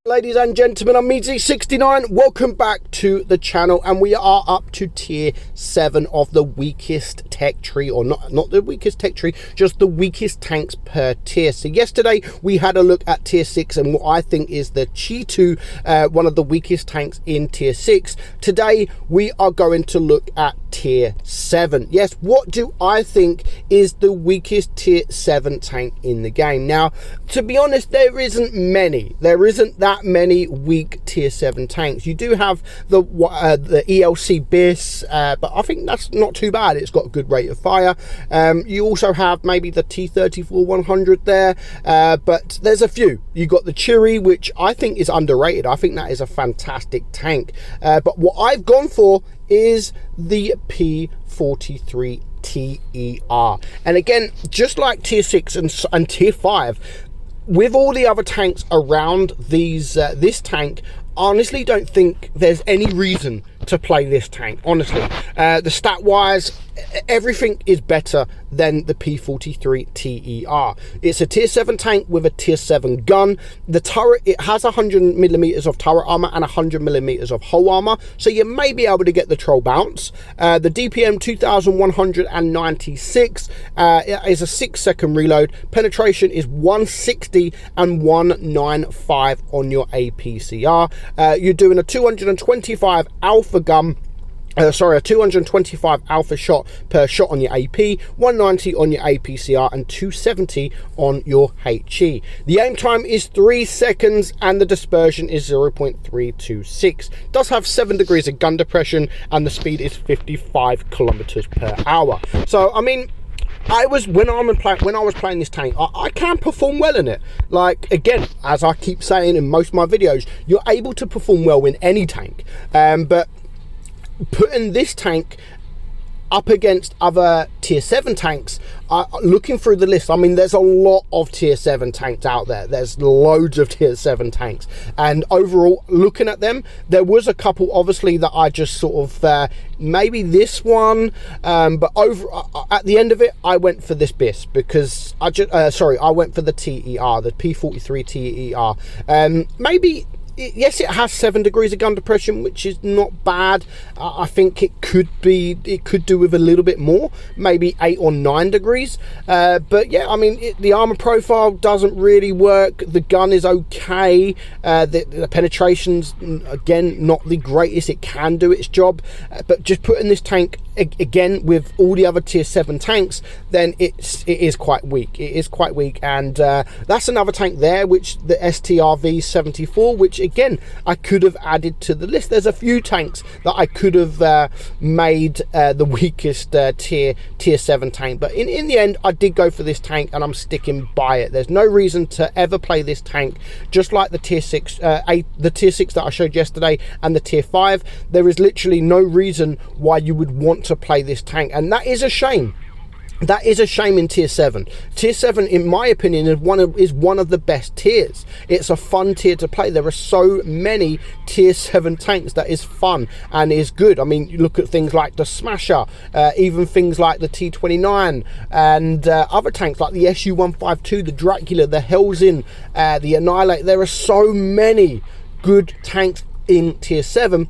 Ladies and gentlemen, I'm meadsyreplays. Welcome back to the channel, and we are up to tier 7 of the weakest tech tree, or not the weakest tech tree, just the weakest tanks per tier. So yesterday we had a look at tier 6 and what I think is the Chi2, one of the weakest tanks in tier 6. Today we are going to look at tier 7. Yes, what do I think is the weakest tier 7 tank in the game? Now, to be honest, there isn't that many weak tier 7 tanks. You do have the ELC Biss, but I think that's not too bad. It's got a good rate of fire. You also have maybe the T-34-100 there, but there's a few. You got the Chiri, which I think is underrated. I think that is a fantastic tank, but what I've gone for is the P43 TER. And again, just like tier 6 and tier 5, with all the other tanks around these this tank, honestly don't think there's any reason to play this tank. Honestly, the stat wise, everything is better than the P43 TER. It's a tier 7 tank with a tier 7 gun. The turret, it has 100mm of turret armor and 100mm of hull armor, so you may be able to get the troll bounce. The DPM 2196 is a 6-second reload. Penetration is 160 and 195 on your APCR. You're doing a 225 alpha gun. A 225 alpha shot per shot on your AP, 190 on your APCR, and 270 on your HE. The aim time is 3 seconds and the dispersion is 0.326. Does have 7 degrees of gun depression and the speed is 55 kilometers per hour. So, I mean, when I was playing this tank, I can perform well in it. Like, again, as I keep saying in most of my videos, you're able to perform well in any tank, but putting this tank up against other tier 7 tanks, looking through the list, I mean, there's a lot of tier 7 tanks out there. There's loads of tier 7 tanks, and overall, looking at them, there was a couple obviously that I just sort of maybe this one, but at the end of it, I went for this Biss because I went for the TER, the P43 TER. Maybe, yes, it has 7 degrees of gun depression, which is not bad. I think it could do with a little bit more, maybe 8 or 9 degrees. But yeah, I mean, the armor profile doesn't really work. The gun is okay. The penetration's, again, not the greatest. It can do its job, but just putting this tank again with all the other tier 7 tanks, then it is quite weak. It is quite weak, and that's another tank there, which the STRV-74, which again I could have added to the list. There's a few tanks that I could have made the weakest tier 7 tank, but in the end I did go for this tank, and I'm sticking by it. There's no reason to ever play this tank. Just like the tier 6 the tier 6 that I showed yesterday and the tier 5, there is literally no reason why you would want to play this tank, and that is a shame. That is a shame in tier 7. Tier 7, in my opinion, is one of the best tiers. It's a fun tier to play. There are so many tier 7 tanks that is fun and is good. I mean, you look at things like the Smasher, even things like the T29, and other tanks like the SU-152, the Dracula, the Hellsin, the Annihilate. There are so many good tanks in tier 7.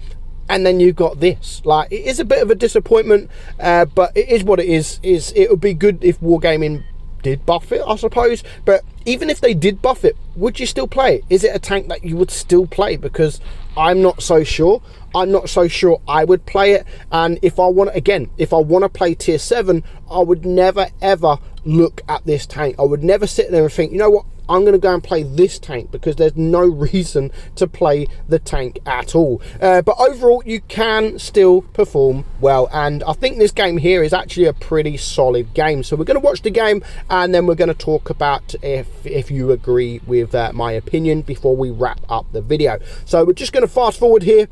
And then you've got this. Like, it is a bit of a disappointment, but it is what it is. It would be good if Wargaming did buff it, I suppose. But even if they did buff it, would you still play it? Is it a tank that you would still play? Because I'm not so sure. I'm not so sure I would play it. And if I want to play tier 7, I would never ever look at this tank. I would never sit there and think, you know what, I'm going to go and play this tank, because there's no reason to play the tank at all. But overall, you can still perform well, and I think this game here is actually a pretty solid game. So we're going to watch the game, and then we're going to talk about if you agree with my opinion before we wrap up the video. So we're just going to fast forward here.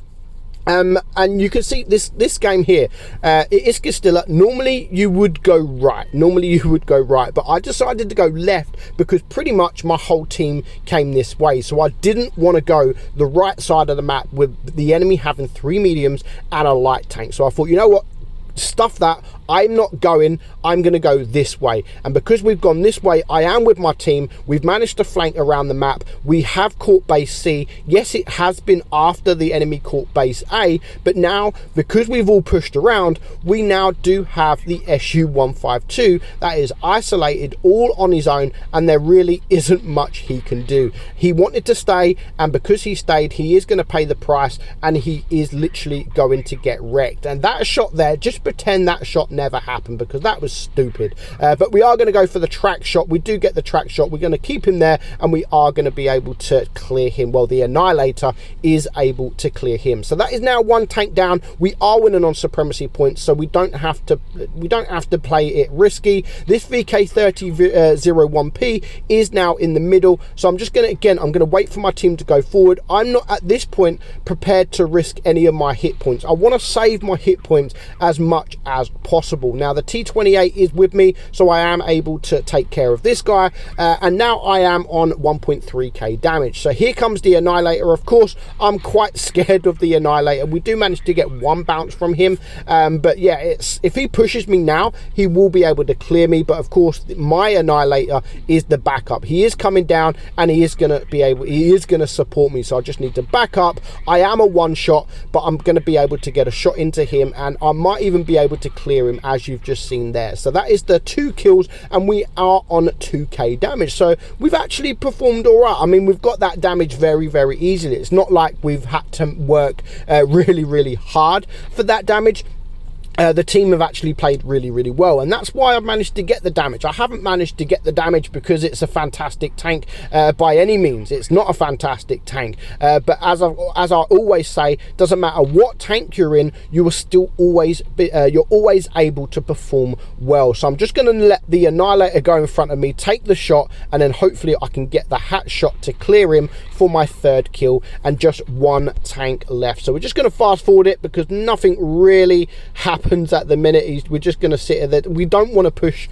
And you can see this game here, it is Castilla. Normally you would go right, but I decided to go left because pretty much my whole team came this way, so I didn't want to go the right side of the map with the enemy having 3 mediums and a light tank. So I thought, you know what, stuff that. I'm not going, I'm going to go this way. And because we've gone this way, I am with my team. We've managed to flank around the map. We have caught base C. Yes, it has been after the enemy caught base A, but now, because we've all pushed around, we now do have the SU-152 that is isolated all on his own, and there really isn't much he can do. He wanted to stay, and because he stayed, he is going to pay the price, and he is literally going to get wrecked. And that shot there, just pretend that shot never happened, because that was stupid. But we are going to go for the track shot. We do get the track shot. We're going to keep him there, and we are going to be able to clear him. Well, the Annihilator is able to clear him. So that is now one tank down. We are winning on supremacy points, so we don't have to play it risky. This VK3001P is now in the middle, so I'm just going to, again, I'm going to wait for my team to go forward. I'm not at this point prepared to risk any of my hit points. I want to save my hit points as much as possible. Now the T28 is with me, so I am able to take care of this guy, and now I am on 1.3k damage. So here comes the Annihilator. Of course, I'm quite scared of the Annihilator. We do manage to get one bounce from him, but yeah, if he pushes me now, he will be able to clear me. But of course, my Annihilator is the backup. He is coming down, and he is going to support me. So I just need to back up. I am a one shot, but I'm going to be able to get a shot into him, and I might even be able to clear him, as you've just seen there. So that is the 2 kills, and we are on 2k damage. So we've actually performed all right. I mean, we've got that damage very, very easily. It's not like we've had to work really, really hard for that damage. The team have actually played really, really well, and that's why I've managed to get the damage. I haven't managed to get the damage because it's a fantastic tank by any means. It's not a fantastic tank, but as I always say, doesn't matter what tank you're in, you will still always be, you're always able to perform well. So I'm just going to let the Annihilator go in front of me, take the shot, and then hopefully I can get the hat shot to clear him for my 3rd kill, and just one tank left. So we're just going to fast forward it because nothing really happens at the minute. We're just going to sit there. We don't want to push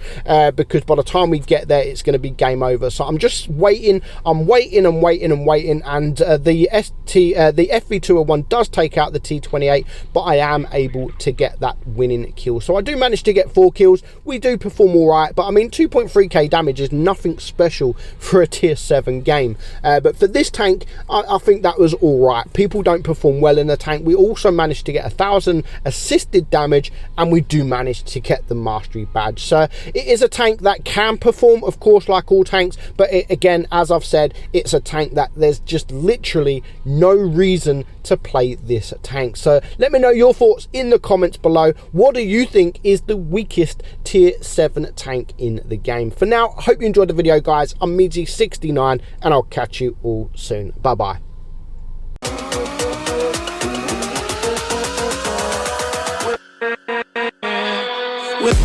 because by the time we get there, it's going to be game over. So I'm just waiting. I'm waiting and waiting and waiting, and the FV201 does take out the T28, but I am able to get that winning kill. So I do manage to get 4 kills. We do perform all right, but I mean, 2.3k damage is nothing special for a tier 7 game. But for this tank, I think that was all right. People don't perform well in the tank. We also managed to get 1,000 assisted damage, and we do manage to get the mastery badge. So it is a tank that can perform, of course, like all tanks, but again, as I've said, it's a tank that there's just literally no reason to play this tank. So let me know your thoughts in the comments below. What do you think is the weakest tier 7 tank in the game? For now, I hope you enjoyed the video, guys. I'm meadsy69, and I'll catch you all soon. Bye bye. With